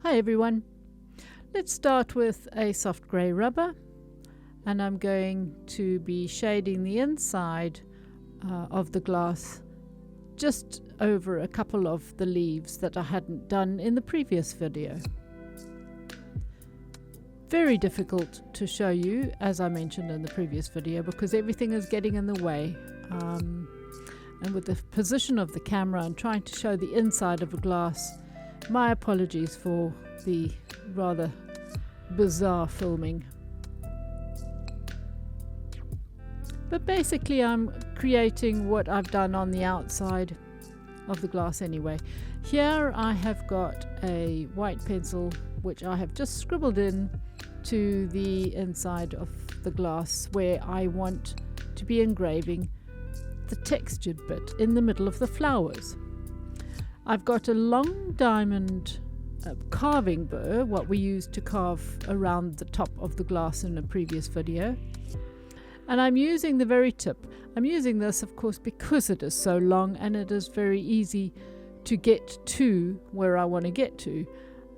Hi everyone, let's start with a soft grey rubber, and I'm going to be shading the inside of the glass just over a couple of the leaves that I hadn't done in the previous video. Very difficult to show you, as I mentioned in the previous video, because everything is getting in the way, and with the position of the camera and trying to show the inside of a glass, my apologies for the rather bizarre filming. But basically I'm creating what I've done on the outside of the glass anyway. Here I have got a white pencil which I have just scribbled in to the inside of the glass where I want to be engraving the textured bit in the middle of the flowers. I've got a long diamond carving burr, what we used to carve around the top of the glass in a previous video, and I'm using the very tip. I'm using this of course because it is so long and it is very easy to get to where I want to get to,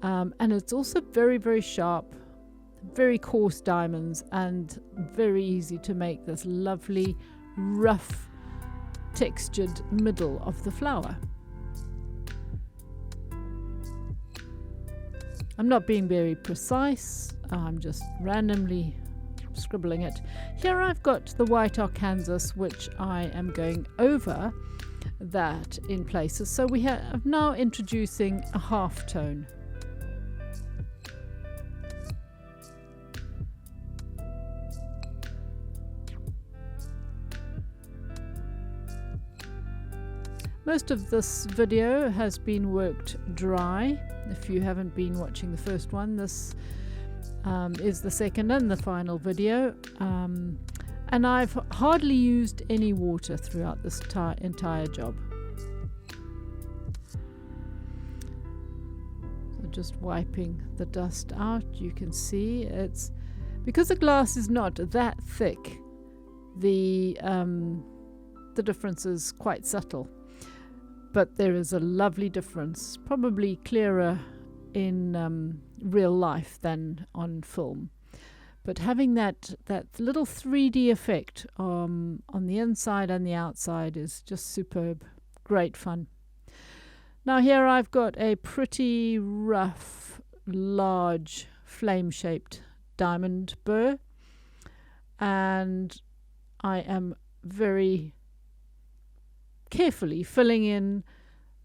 and it's also very, very sharp, very coarse diamonds, and very easy to make this lovely rough textured middle of the flower. I'm not being very precise, I'm just randomly scribbling it. Here I've got the white Arkansas, which I am going over that in places. So we have now introducing a half tone. Most of this video has been worked dry. If you haven't been watching the first one, this is the second and the final video, and I've hardly used any water throughout this entire job. So just wiping the dust out, you can see it's because the glass is not that thick, the difference is quite subtle. But there is a lovely difference, probably clearer in real life than on film. But having that little 3D effect on the inside and the outside is just superb. Great fun. Now here I've got a pretty rough, large, flame-shaped diamond burr, and I am very carefully filling in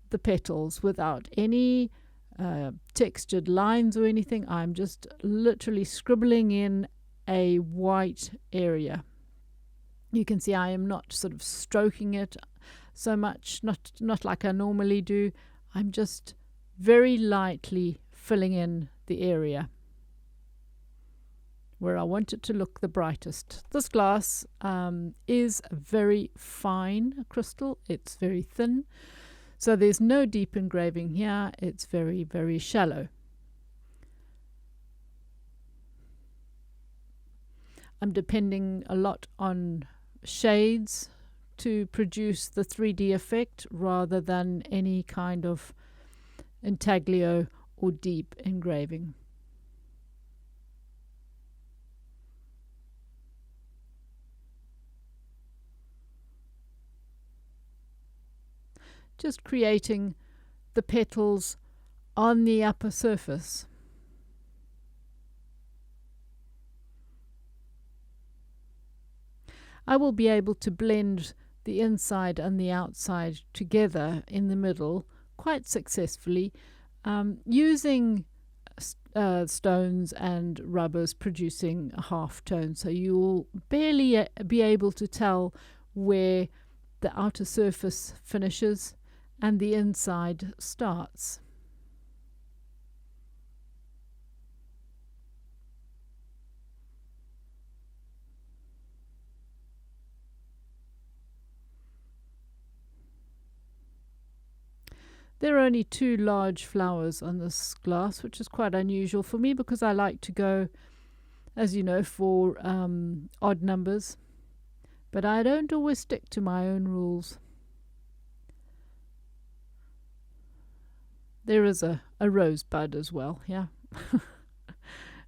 the petals without any textured lines or anything. I'm just literally scribbling in a white area. You can see I am not sort of stroking it so much, not like I normally do. I'm just very lightly filling in the area where I want it to look the brightest. This glass is a very fine crystal. It's very thin, so there's no deep engraving here. It's very, very shallow. I'm depending a lot on shades to produce the 3D effect rather than any kind of intaglio or deep engraving. Just creating the petals on the upper surface. I will be able to blend the inside and the outside together in the middle quite successfully, using stones and rubbers producing a half tone, so you'll barely be able to tell where the outer surface finishes and the inside starts. There are only 2 large flowers on this glass, which is quite unusual for me because I like to go as you know, for odd numbers. But I don't always stick to my own rules. There is a rosebud as well, yeah.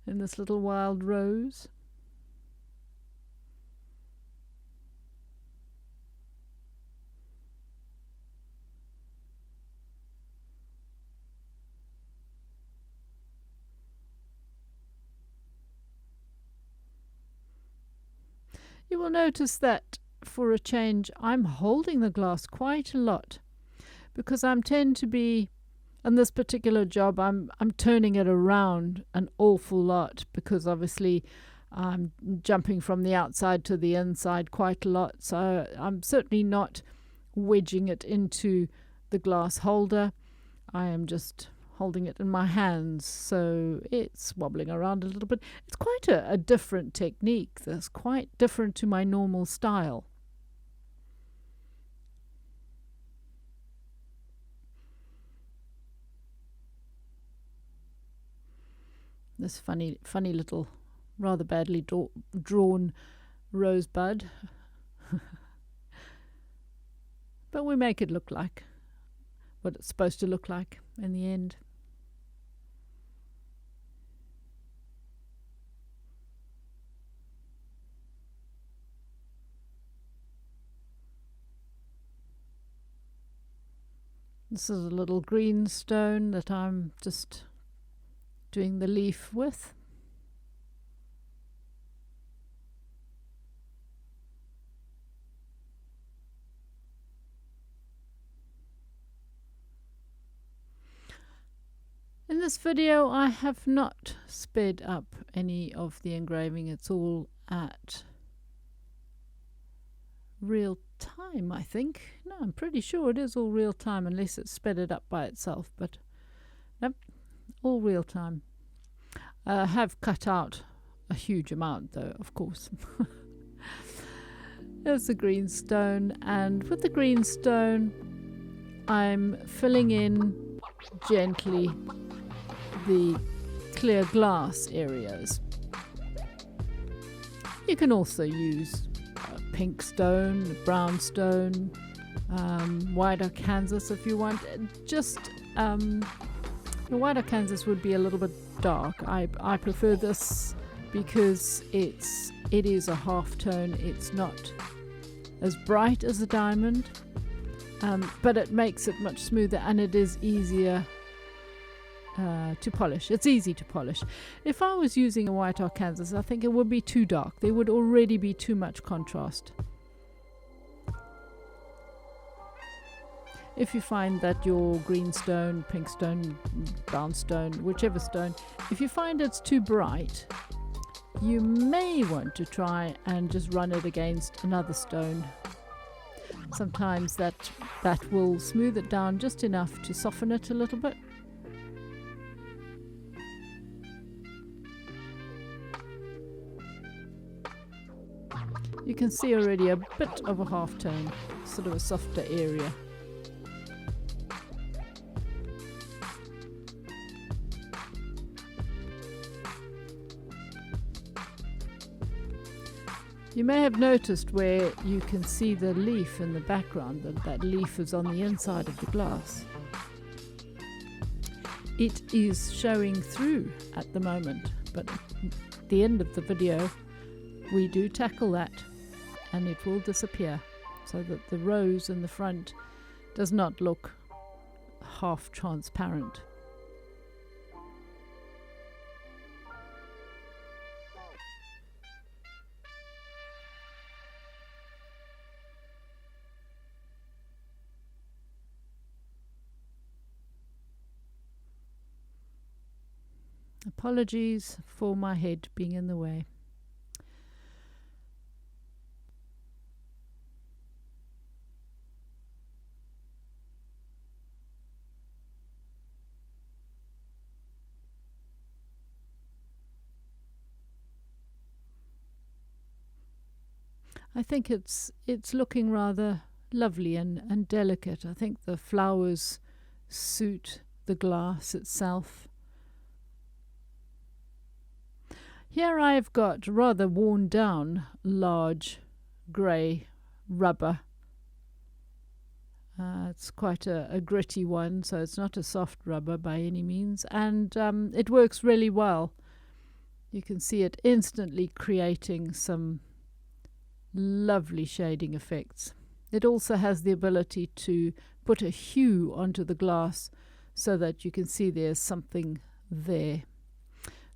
In this little wild rose. You will notice that for a change I'm holding the glass quite a lot, because I tend to be, in this particular job, I'm turning it around an awful lot, because obviously I'm jumping from the outside to the inside quite a lot. So I'm certainly not wedging it into the glass holder. I am just holding it in my hands, so it's wobbling around a little bit. It's quite a different technique. That's quite different to my normal style. This funny little, rather badly drawn rosebud. But we make it look like what it's supposed to look like in the end. This is a little green stone that I'm just doing the leaf with. In this video I have not sped up any of the engraving. It's all at real time, I think. No, I'm pretty sure it is all real time, unless it's sped it up by itself, but nope, all real time. I have cut out a huge amount though, of course. There's the green stone, and with the green stone I'm filling in gently the clear glass areas. You can also use pink stone, brown stone, white Arkansas if you want. Just the white Arkansas would be a little bit dark. I prefer this because it is a half tone. It's not as bright as a diamond, but it makes it much smoother, and it is easier to polish. It's easy to polish. If I was using a white Arkansas, I think it would be too dark. There would already be too much contrast. If you find that your green stone, pink stone, brown stone, whichever stone, if you find it's too bright, you may want to try and just run it against another stone. Sometimes that will smooth it down just enough to soften it a little bit. You can see already a bit of a half tone, sort of a softer area. You may have noticed where you can see the leaf in the background, that leaf is on the inside of the glass. It is showing through at the moment, but at the end of the video we do tackle that, and it will disappear, so that the rose in the front does not look half transparent. Apologies for my head being in the way. I think it's looking rather lovely and delicate. I think the flowers suit the glass itself. Here I've got rather worn down large grey rubber. It's quite a gritty one, so it's not a soft rubber by any means, and it works really well. You can see it instantly creating some lovely shading effects. It also has the ability to put a hue onto the glass so that you can see there's something there.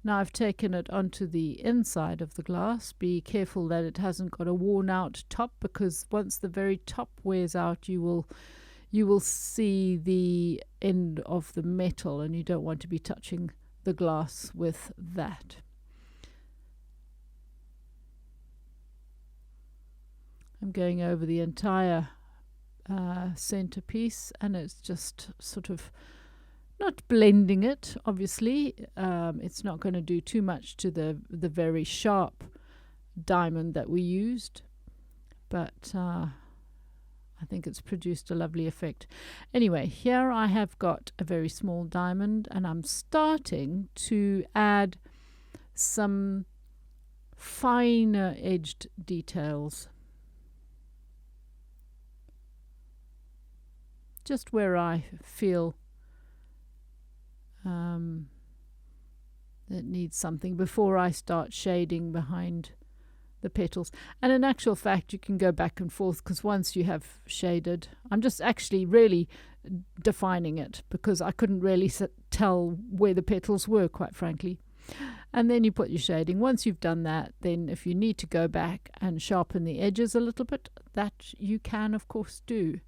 Now I've taken it onto the inside of the glass. Be careful that it hasn't got a worn out top, because once the very top wears out you will see the end of the metal, and you don't want to be touching the glass with that. I'm going over the entire centerpiece, and it's just sort of not blending it, obviously. It's not going to do too much to the very sharp diamond that we used, but I think it's produced a lovely effect. Anyway, here I have got a very small diamond, and I'm starting to add some finer edged details. Just where I feel it needs something before I start shading behind the petals. And in actual fact, you can go back and forth, because once you have shaded, I'm just actually really defining it, because I couldn't really tell where the petals were, quite frankly. And then you put your shading. Once you've done that, then if you need to go back and sharpen the edges a little bit, that you can of course do.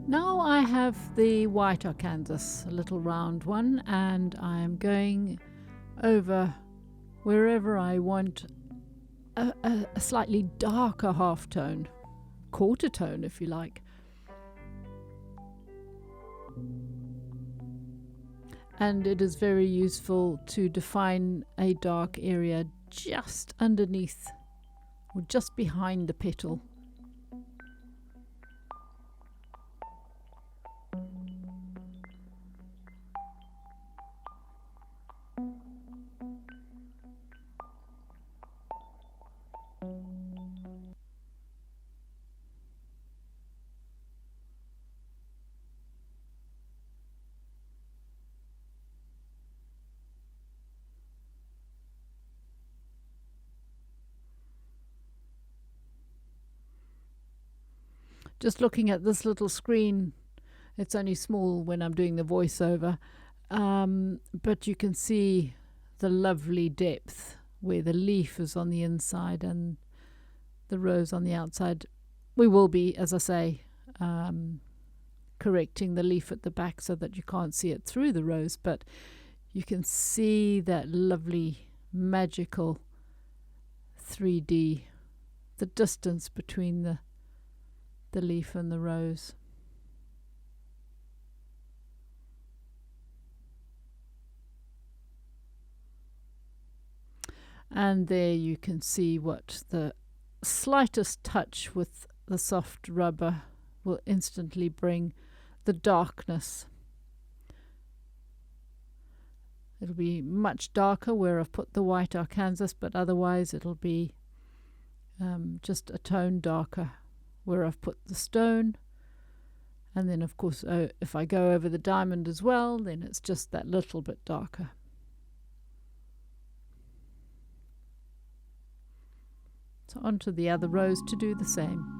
Now I have the white Arkansas, a little round one, and I am going over wherever I want a slightly darker halftone, quarter tone if you like. And it is very useful to define a dark area just underneath or just behind the petal. Just looking at this little screen, it's only small when I'm doing the voiceover, but you can see the lovely depth where the leaf is on the inside and the rose on the outside. We will be, as I say, correcting the leaf at the back so that you can't see it through the rose, but you can see that lovely magical 3D, the distance between the leaf and the rose. And there you can see what the slightest touch with the soft rubber will instantly bring the darkness It'll be much darker where I've put the white Arkansas, but otherwise it'll be just a tone darker where I've put the stone. And then of course if I go over the diamond as well, then it's just that little bit darker. So onto the other rows to do the same.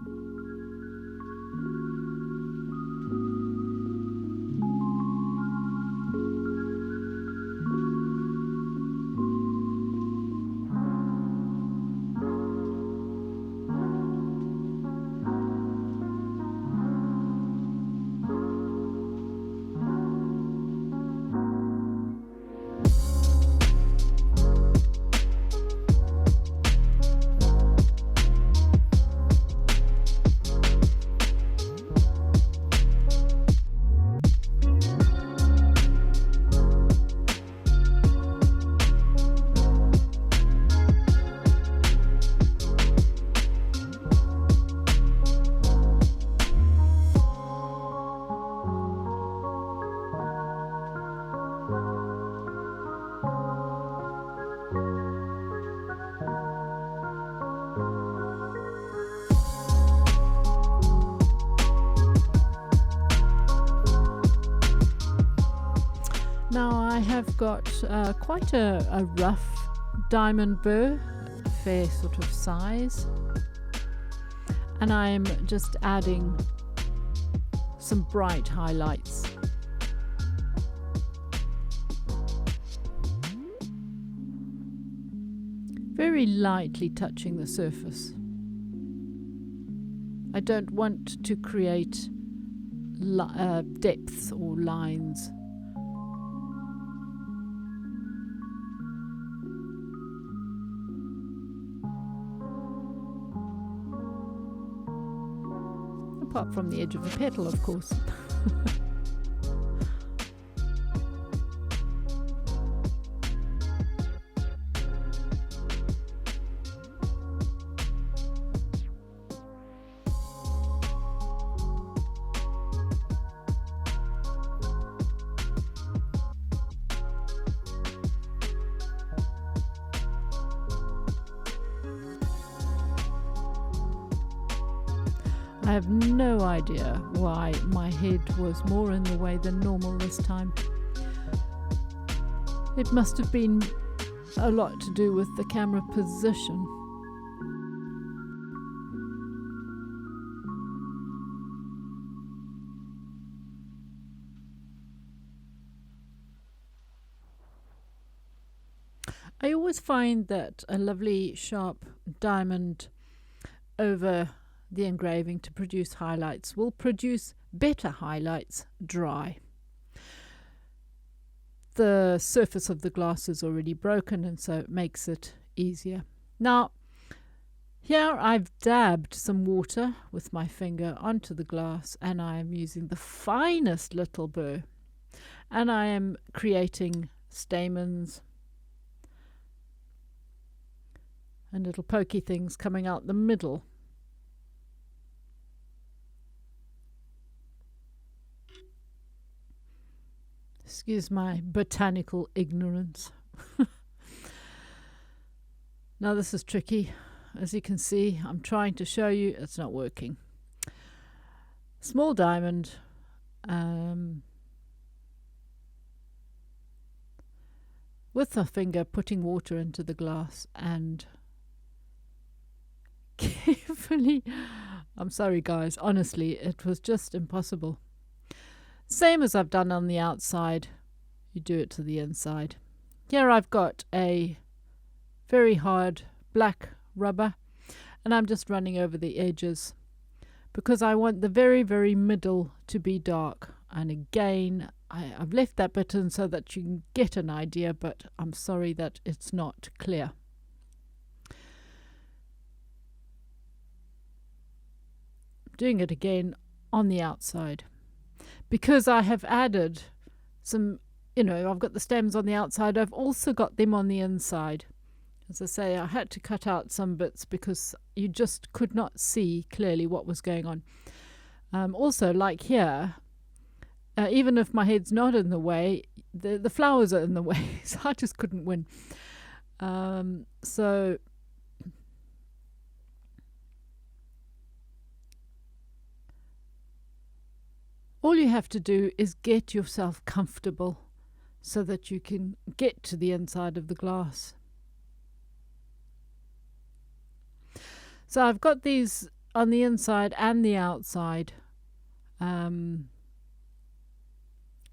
Now I have got quite a rough diamond burr, a fair sort of size, and I'm just adding some bright highlights. Very lightly touching the surface. I don't want to create depths or lines. Apart from the edge of the petal, of course. I have no idea why my head was more in the way than normal this time. It must have been a lot to do with the camera position. I always find that a lovely sharp diamond over the engraving to produce highlights will produce better highlights dry. The surface of the glass is already broken, and so it makes it easier. Now here I've dabbed some water with my finger onto the glass, and I am using the finest little burr, and I am creating stamens and little pokey things coming out the middle. Excuse my botanical ignorance. Now this is tricky. As you can see, I'm trying to show you, it's not working. Small diamond, with a finger putting water into the glass and carefully, I'm sorry guys, honestly, it was just impossible. Same as I've done on the outside, you do it to the inside. Here I've got a very hard black rubber, and I'm just running over the edges because I want the very, very middle to be dark. And again, I've left that bit in so that you can get an idea, but I'm sorry that it's not clear. Doing it again on the outside. Because I have added some, I've got the stems on the outside, I've also got them on the inside. As I say, I had to cut out some bits because you just could not see clearly what was going on. Also, like here, even if my head's not in the way, the flowers are in the way, so I just couldn't win. So all you have to do is get yourself comfortable so that you can get to the inside of the glass. So I've got these on the inside and the outside.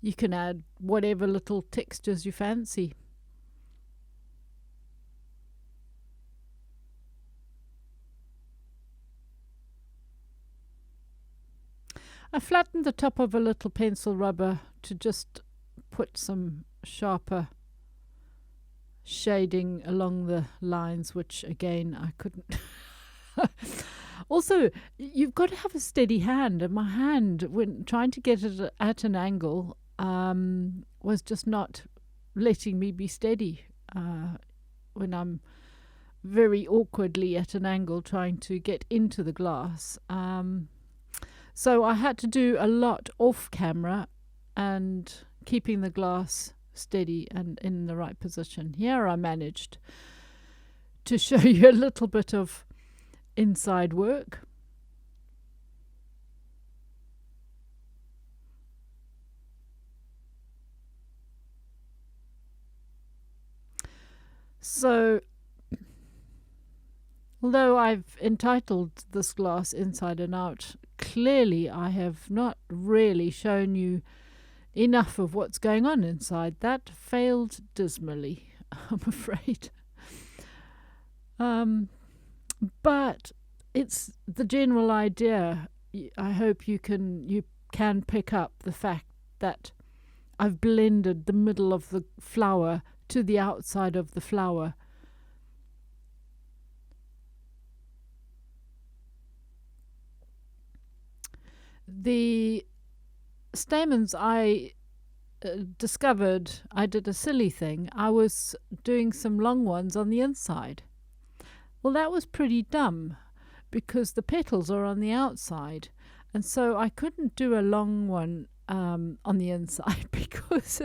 You can add whatever little textures you fancy. I flattened the top of a little pencil rubber to just put some sharper shading along the lines, which again I couldn't. Also, you've got to have a steady hand, and my hand, when trying to get it at an angle, was just not letting me be steady when I'm very awkwardly at an angle trying to get into the glass. So I had to do a lot off camera and keeping the glass steady and in the right position. Here I managed to show you a little bit of inside work. So, although I've entitled this glass Inside and Out, clearly I have not really shown you enough of what's going on inside. That failed dismally, I'm afraid. But it's the general idea. I hope you can pick up the fact that I've blended the middle of the flower to the outside of the flower. The stamens I discovered, I did a silly thing. I was doing some long ones on the inside. Well, that was pretty dumb because the petals are on the outside, and so I couldn't do a long one on the inside because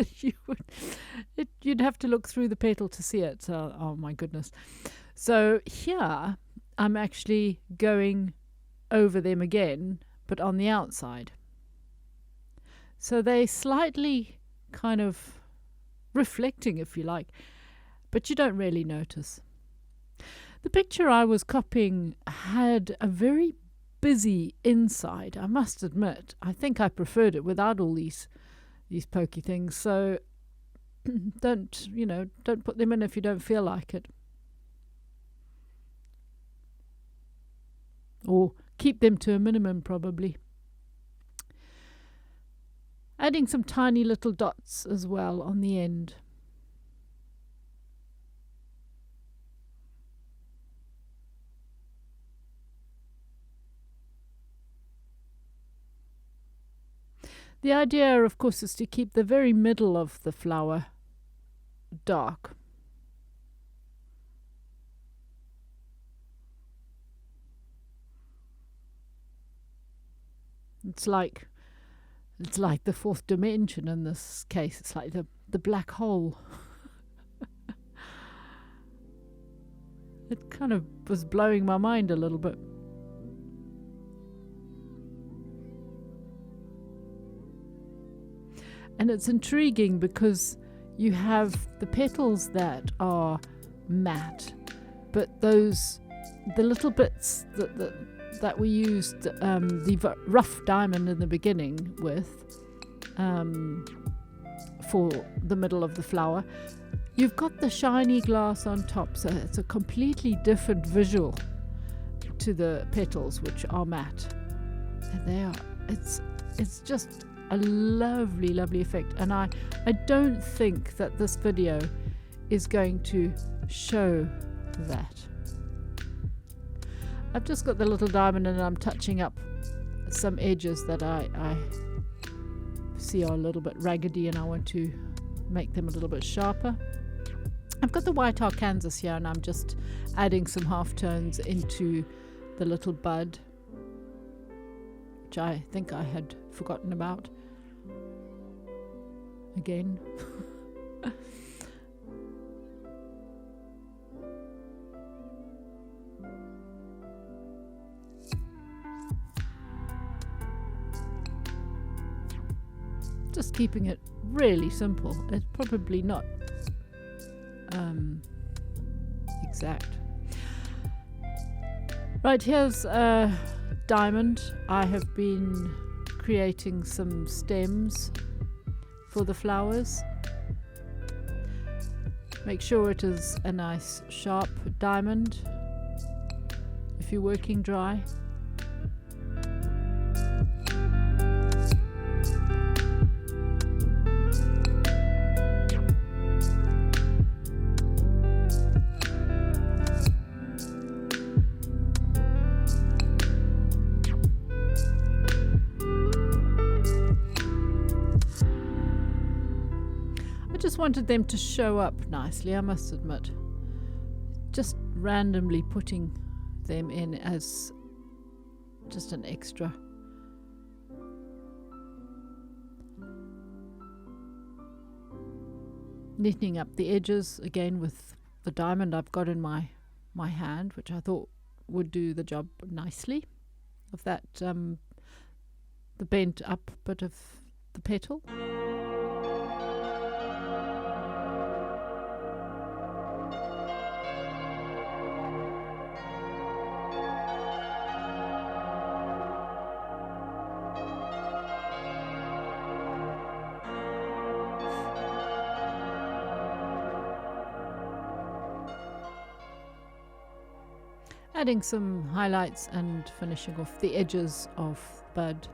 you'd have to look through the petal to see it. So, oh my goodness. So here I'm actually going over them again, but on the outside. So they slightly kind of reflecting, if you like, but you don't really notice. The picture I was copying had a very busy inside, I must admit. I think I preferred it without all these pokey things. So don't put them in if you don't feel like it. Or keep them to a minimum, probably. Adding some tiny little dots as well on the end. The idea, of course, is to keep the very middle of the flower dark. It's like the fourth dimension in this case. It's like the black hole. It kind of was blowing my mind a little bit. And it's intriguing because you have the petals that are matte, but the little bits that we used the rough diamond in the beginning with for the middle of the flower, you've got the shiny glass on top, so it's a completely different visual to the petals, which are matte. There they are. It's just a lovely, lovely effect, and I don't think that this video is going to show that. I've just got the little diamond and I'm touching up some edges that I see are a little bit raggedy, and I want to make them a little bit sharper. I've got the white Arkansas here, and I'm just adding some halftones into the little bud, which I think I had forgotten about. again. Just keeping it really simple. It's probably not exact. Right, here's a diamond. I have been creating some stems for the flowers. Make sure it is a nice sharp diamond if you're working dry. I just wanted them to show up nicely, I must admit. Just randomly putting them in as just an extra. Neatening up the edges again with the diamond I've got in my hand, which I thought would do the job nicely of that the bent up bit of the petal. Adding some highlights and finishing off the edges of the bud.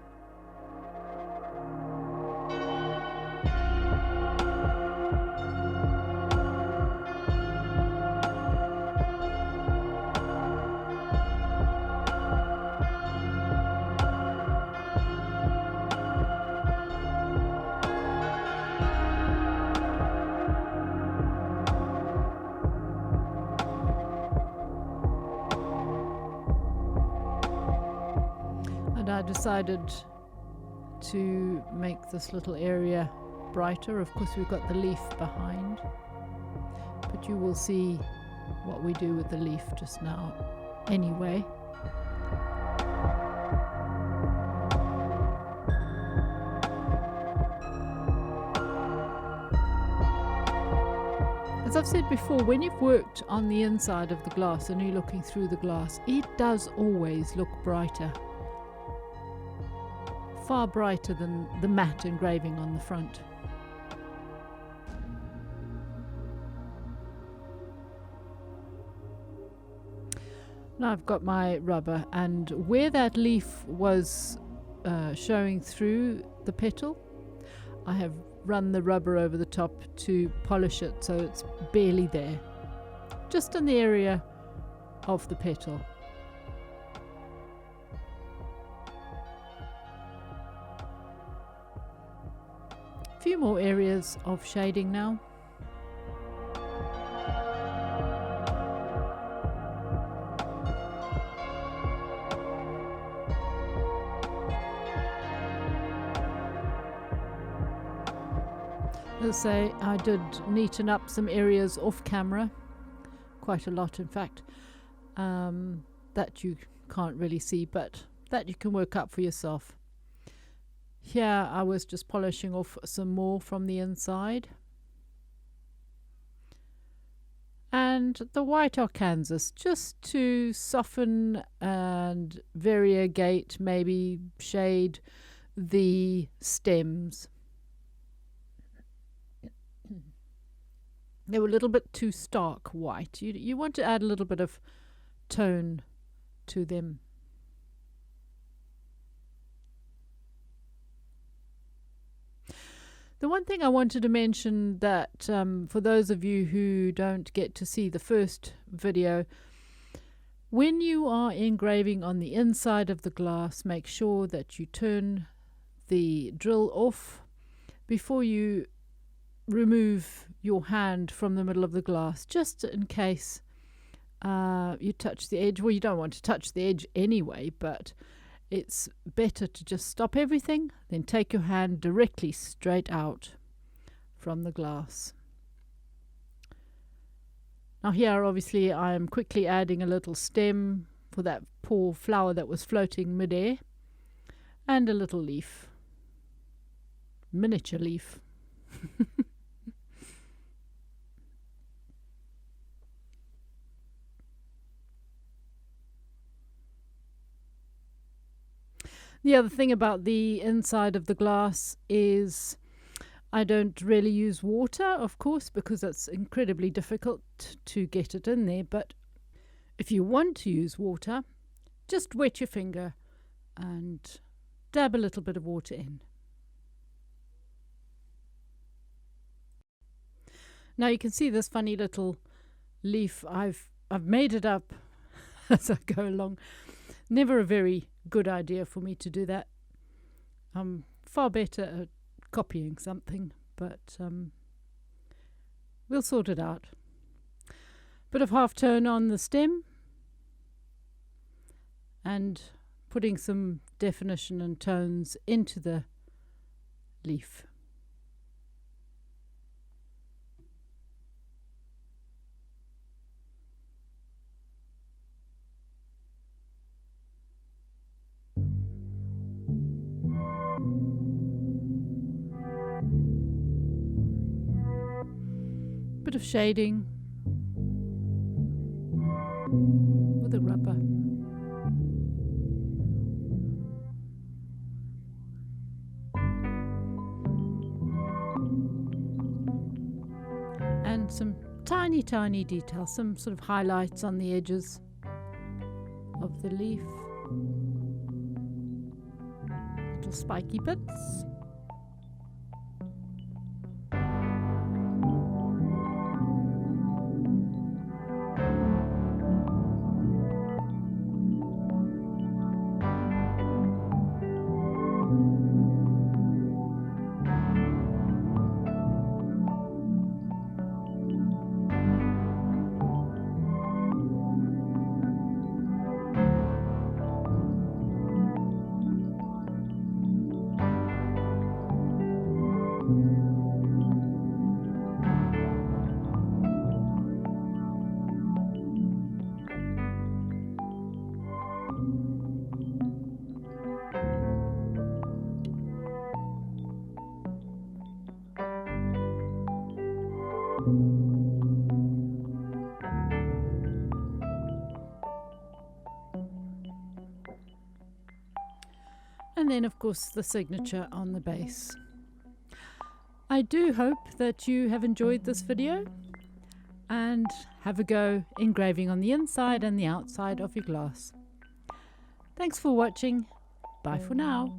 And I decided to make this little area brighter. Of course, we've got the leaf behind, but you will see what we do with the leaf just now anyway. As I've said before, when you've worked on the inside of the glass and you're looking through the glass, it does always look brighter. Far brighter than the matte engraving on the front. Now I've got my rubber, and where that leaf was showing through the petal, I have run the rubber over the top to polish it so it's barely there, just in the area of the petal. A few more areas of shading now. As I say, I did neaten up some areas off camera, quite a lot in fact, that you can't really see, but that you can work up for yourself. Here I was just polishing off some more from the inside. And the white Arkansas, just to soften and variegate, maybe shade the stems. They were a little bit too stark white. You want to add a little bit of tone to them. The one thing I wanted to mention that for those of you who don't get to see the first video, when you are engraving on the inside of the glass, make sure that you turn the drill off before you remove your hand from the middle of the glass, just in case you touch the edge. Well, you don't want to touch the edge anyway, but it's better to just stop everything, then take your hand directly straight out from the glass. Now here obviously I am quickly adding a little stem for that poor flower that was floating mid-air, and a little leaf, miniature leaf. The other thing about the inside of the glass is I don't really use water, of course, because it's incredibly difficult to get it in there. But if you want to use water, just wet your finger and dab a little bit of water in. Now you can see this funny little leaf. I've made it up as I go along. Never a very good idea for me to do that. I'm far better at copying something, but we'll sort it out. Bit of half tone on the stem and putting some definition and tones into the leaf. Bit of shading with a rubber. And some tiny details, some sort of highlights on the edges of the leaf. Little spiky bits. And then of course the signature on the base. I do hope that you have enjoyed this video and have a go engraving on the inside and the outside of your glass. Thanks for watching. Bye for now.